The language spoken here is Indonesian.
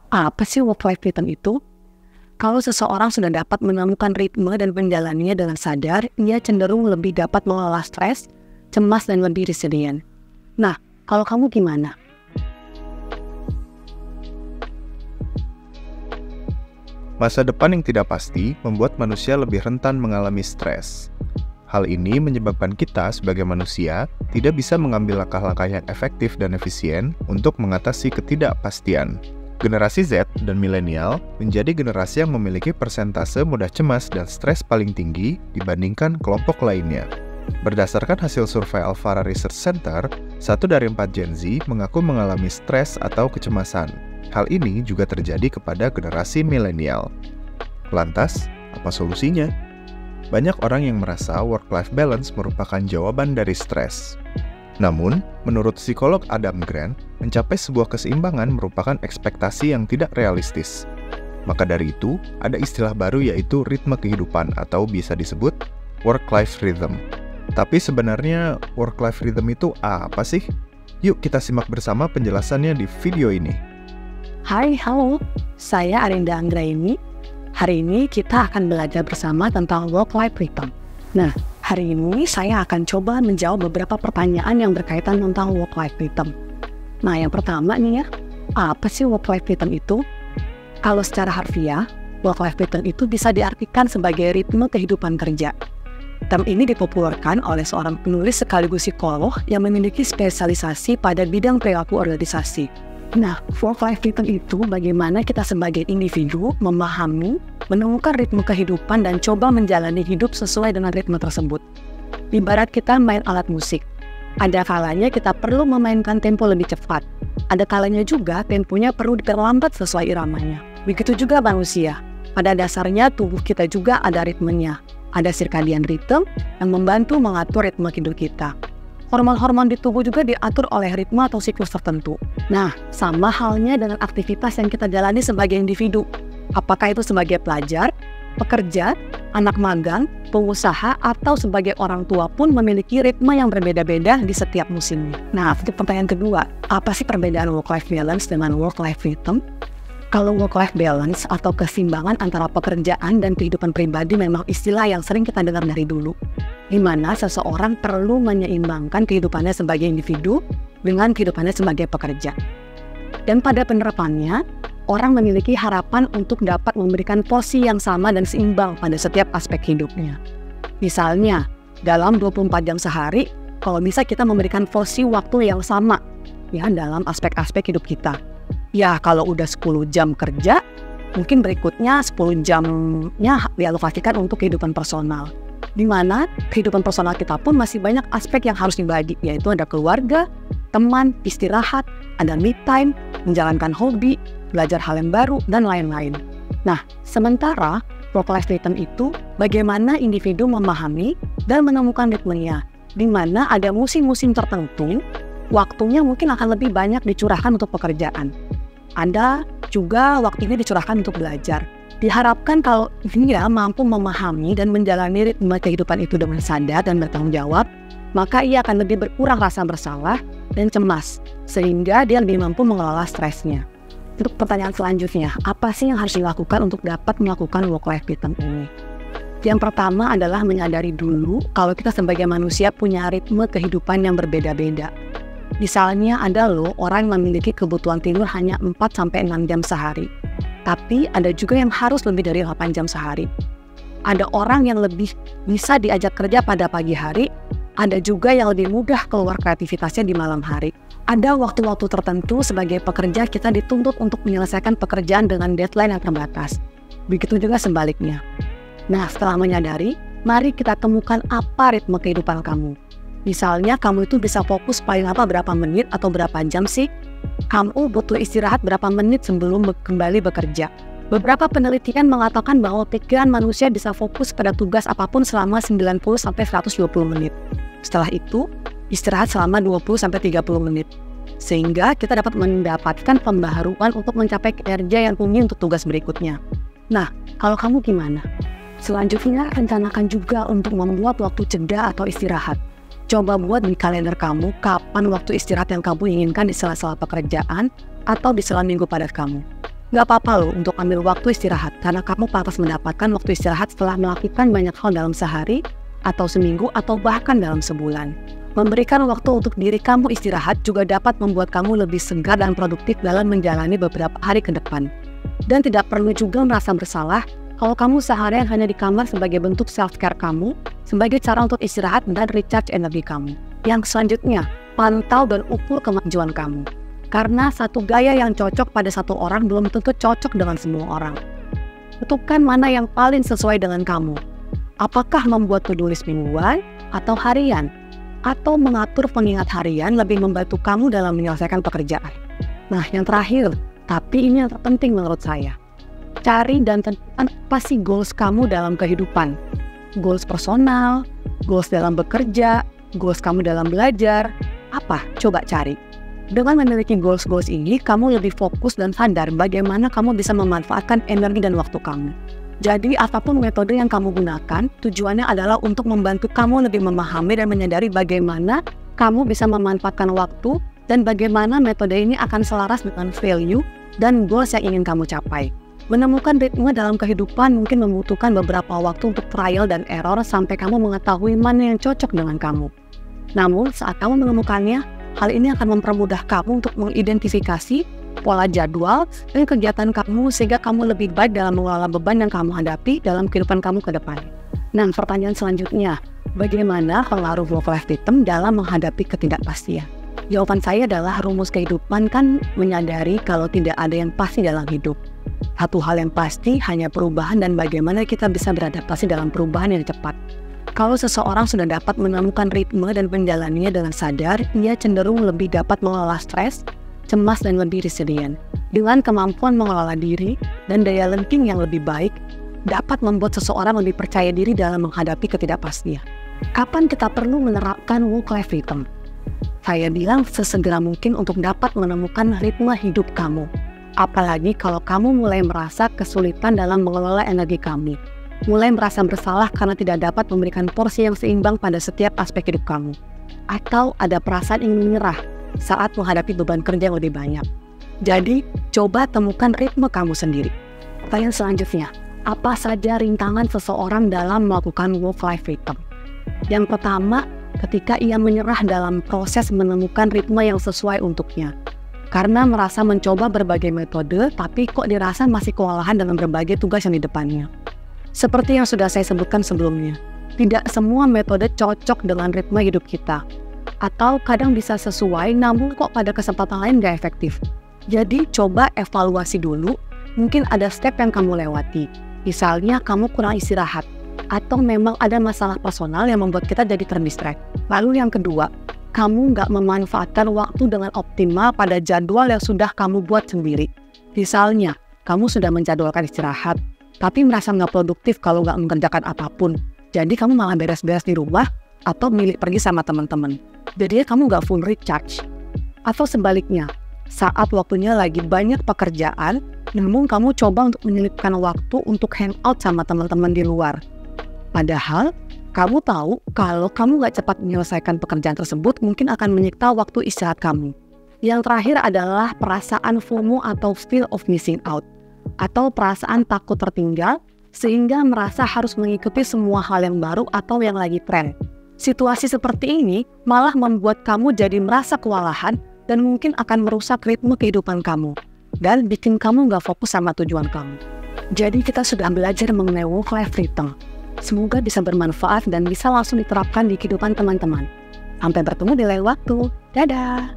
Apa sih work-life rhythm itu? Kalau seseorang sudah dapat menemukan ritme dan menjalaninya dengan sadar, ia cenderung lebih dapat mengelola stres, cemas, dan lebih resilient. Nah, kalau kamu gimana? Masa depan yang tidak pasti membuat manusia lebih rentan mengalami stres. Hal ini menyebabkan kita sebagai manusia tidak bisa mengambil langkah-langkah yang efektif dan efisien untuk mengatasi ketidakpastian. Generasi Z dan milenial menjadi generasi yang memiliki persentase mudah cemas dan stres paling tinggi dibandingkan kelompok lainnya. Berdasarkan hasil survei Alfara Research Center, 1 dari 4 Gen Z mengaku mengalami stres atau kecemasan. Hal ini juga terjadi kepada generasi milenial. Lantas, apa solusinya? Banyak orang yang merasa work-life balance merupakan jawaban dari stres. Namun, menurut psikolog Adam Grant, mencapai sebuah keseimbangan merupakan ekspektasi yang tidak realistis. Maka dari itu, ada istilah baru yaitu ritme kehidupan atau bisa disebut work-life rhythm. Tapi sebenarnya work-life rhythm itu apa sih? Yuk kita simak bersama penjelasannya di video ini. Hai, halo. Saya Arinda Anggraini. Hari ini kita akan belajar bersama tentang work-life rhythm. Nah, hari ini saya akan coba menjawab beberapa pertanyaan yang berkaitan tentang work-life rhythm. Nah, yang pertama nih ya, apa sih work-life rhythm itu? Kalau secara harfiah, work-life rhythm itu bisa diartikan sebagai ritme kehidupan kerja. Term ini dipopulerkan oleh seorang penulis sekaligus psikolog yang memiliki spesialisasi pada bidang perilaku organisasi. Nah, work-life rhythm itu bagaimana kita sebagai individu memahami, menemukan ritme kehidupan dan coba menjalani hidup sesuai dengan ritme tersebut. Ibarat kita main alat musik. Ada kalanya kita perlu memainkan tempo lebih cepat. Ada kalanya juga temponya perlu diperlambat sesuai iramanya. Begitu juga manusia. Pada dasarnya tubuh kita juga ada ritmenya. Ada circadian rhythm yang membantu mengatur ritme hidup kita. Hormon-hormon di tubuh juga diatur oleh ritme atau siklus tertentu. Nah, sama halnya dengan aktivitas yang kita jalani sebagai individu. Apakah itu sebagai pelajar, pekerja, anak magang, pengusaha, atau sebagai orang tua pun memiliki ritme yang berbeda-beda di setiap musimnya. Nah, pertanyaan kedua, apa sih perbedaan work-life balance dengan work-life rhythm? Kalau work-life balance atau keseimbangan antara pekerjaan dan kehidupan pribadi memang istilah yang sering kita dengar dari dulu, di mana seseorang perlu menyeimbangkan kehidupannya sebagai individu dengan kehidupannya sebagai pekerja. Dan pada penerapannya, orang memiliki harapan untuk dapat memberikan porsi yang sama dan seimbang pada setiap aspek hidupnya. Misalnya, dalam 24 jam sehari, kalau bisa kita memberikan porsi waktu yang sama ya dalam aspek-aspek hidup kita. Ya, kalau udah 10 jam kerja, mungkin berikutnya 10 jamnya dialokasikan untuk kehidupan personal. Di mana kehidupan personal kita pun masih banyak aspek yang harus dibagi, yaitu ada keluarga, teman, istirahat, ada me time, menjalankan hobi, belajar hal yang baru, dan lain-lain. Nah, sementara work-life rhythm itu bagaimana individu memahami dan menemukan ritmenya, di mana ada musim-musim tertentu, waktunya mungkin akan lebih banyak dicurahkan untuk pekerjaan. Ada juga waktunya dicurahkan untuk belajar. Diharapkan kalau dia mampu memahami dan menjalani ritme kehidupan itu dengan sadar dan bertanggung jawab, maka ia akan lebih berkurang rasa bersalah dan cemas, sehingga dia lebih mampu mengelola stresnya. Untuk pertanyaan selanjutnya, apa sih yang harus dilakukan untuk dapat melakukan work-life rhythm ini? Yang pertama adalah menyadari dulu kalau kita sebagai manusia punya ritme kehidupan yang berbeda-beda. Misalnya ada loh orang yang memiliki kebutuhan tidur hanya 4-6 jam sehari. Tapi ada juga yang harus lebih dari 8 jam sehari. Ada orang yang lebih bisa diajak kerja pada pagi hari, ada juga yang lebih mudah keluar kreativitasnya di malam hari. Ada waktu-waktu tertentu sebagai pekerja kita dituntut untuk menyelesaikan pekerjaan dengan deadline yang terbatas. Begitu juga sebaliknya. Nah, setelah menyadari, mari kita temukan apa ritme kehidupan kamu. Misalnya kamu itu bisa fokus paling lama berapa menit atau berapa jam sih? Kamu butuh istirahat berapa menit sebelum kembali bekerja? Beberapa penelitian mengatakan bahwa pikiran manusia bisa fokus pada tugas apapun selama 90-120 menit. Setelah itu, istirahat selama 20-30 menit. Sehingga kita dapat mendapatkan pembaharuan untuk mencapai kinerja yang tinggi untuk tugas berikutnya. Nah, kalau kamu gimana? Selanjutnya, rencanakan juga untuk membuat waktu jeda atau istirahat. Coba buat di kalender kamu kapan waktu istirahat yang kamu inginkan di sela-sela pekerjaan atau di sela minggu padat kamu. Nggak apa-apa loh untuk ambil waktu istirahat, karena kamu pantas mendapatkan waktu istirahat setelah melakukan banyak hal dalam sehari, atau seminggu, atau bahkan dalam sebulan. Memberikan waktu untuk diri kamu istirahat juga dapat membuat kamu lebih segar dan produktif dalam menjalani beberapa hari ke depan. Dan tidak perlu juga merasa bersalah kalau kamu seharian hanya di kamar sebagai bentuk self-care kamu, sebagai cara untuk istirahat dan recharge energi kamu. Yang selanjutnya, pantau dan ukur kemajuan kamu. Karena satu gaya yang cocok pada satu orang belum tentu cocok dengan semua orang. Tentukan mana yang paling sesuai dengan kamu. Apakah membuat to-do list mingguan atau harian? Atau mengatur pengingat harian lebih membantu kamu dalam menyelesaikan pekerjaan. Nah, yang terakhir, tapi ini yang terpenting menurut saya. Cari dan tentukan apa sih goals kamu dalam kehidupan. Goals personal, goals dalam bekerja, goals kamu dalam belajar. Apa? Coba cari. Dengan memiliki goals-goals ini, kamu lebih fokus dan sadar bagaimana kamu bisa memanfaatkan energi dan waktu kamu. Jadi, apapun metode yang kamu gunakan, tujuannya adalah untuk membantu kamu lebih memahami dan menyadari bagaimana kamu bisa memanfaatkan waktu dan bagaimana metode ini akan selaras dengan value dan goals yang ingin kamu capai. Menemukan ritme dalam kehidupan mungkin membutuhkan beberapa waktu untuk trial dan error sampai kamu mengetahui mana yang cocok dengan kamu. Namun, saat kamu menemukannya, hal ini akan mempermudah kamu untuk mengidentifikasi pola jadwal dan kegiatan kamu sehingga kamu lebih baik dalam mengelola beban yang kamu hadapi dalam kehidupan kamu ke depan. Nah, pertanyaan selanjutnya, bagaimana pengaruh work-life rhythm dalam menghadapi ketidakpastian? Jawaban saya adalah rumus kehidupan kan menyadari kalau tidak ada yang pasti dalam hidup. Satu hal yang pasti hanya perubahan dan bagaimana kita bisa beradaptasi dalam perubahan yang cepat. Kalau seseorang sudah dapat menemukan ritme dan menjalaninya dengan sadar, ia cenderung lebih dapat mengelola stres, cemas, dan lebih resilient. Dengan kemampuan mengelola diri dan daya lenting yang lebih baik, dapat membuat seseorang lebih percaya diri dalam menghadapi ketidakpastian. Kapan kita perlu menerapkan work-life rhythm? Saya bilang sesegera mungkin untuk dapat menemukan ritme hidup kamu. Apalagi kalau kamu mulai merasa kesulitan dalam mengelola energi kamu. Mulai merasa bersalah karena tidak dapat memberikan porsi yang seimbang pada setiap aspek hidup kamu. Atau ada perasaan ingin menyerah saat menghadapi beban kerja yang lebih banyak. Jadi, coba temukan ritme kamu sendiri. Pertanyaan selanjutnya, apa saja rintangan seseorang dalam melakukan work-life rhythm? Yang pertama, ketika ia menyerah dalam proses menemukan ritme yang sesuai untuknya. Karena merasa mencoba berbagai metode, tapi kok dirasa masih kewalahan dengan berbagai tugas yang di depannya. Seperti yang sudah saya sebutkan sebelumnya, tidak semua metode cocok dengan ritme hidup kita. Atau kadang bisa sesuai, namun kok pada kesempatan lain gak efektif. Jadi coba evaluasi dulu, mungkin ada step yang kamu lewati. Misalnya kamu kurang istirahat, atau memang ada masalah personal yang membuat kita jadi terdistract. Lalu yang kedua, kamu gak memanfaatkan waktu dengan optimal pada jadwal yang sudah kamu buat sendiri. Misalnya, kamu sudah menjadwalkan istirahat, tapi merasa nggak produktif kalau nggak mengerjakan apapun. Jadi kamu malah beres-beres di rumah atau milih pergi sama teman-teman. Jadi kamu nggak full recharge. Atau sebaliknya, saat waktunya lagi banyak pekerjaan, namun kamu coba untuk menyelipkan waktu untuk hangout sama teman-teman di luar. Padahal, kamu tahu kalau kamu nggak cepat menyelesaikan pekerjaan tersebut mungkin akan menyita waktu istirahat kamu. Yang terakhir adalah perasaan FOMO atau fear of missing out. Atau perasaan takut tertinggal sehingga merasa harus mengikuti semua hal yang baru atau yang lagi tren. Situasi seperti ini malah membuat kamu jadi merasa kewalahan dan mungkin akan merusak ritme kehidupan kamu dan bikin kamu nggak fokus sama tujuan kamu. Jadi kita sudah belajar mengenai work-life rhythm. Semoga bisa bermanfaat dan bisa langsung diterapkan di kehidupan teman-teman. Sampai bertemu di lain waktu. Dadah!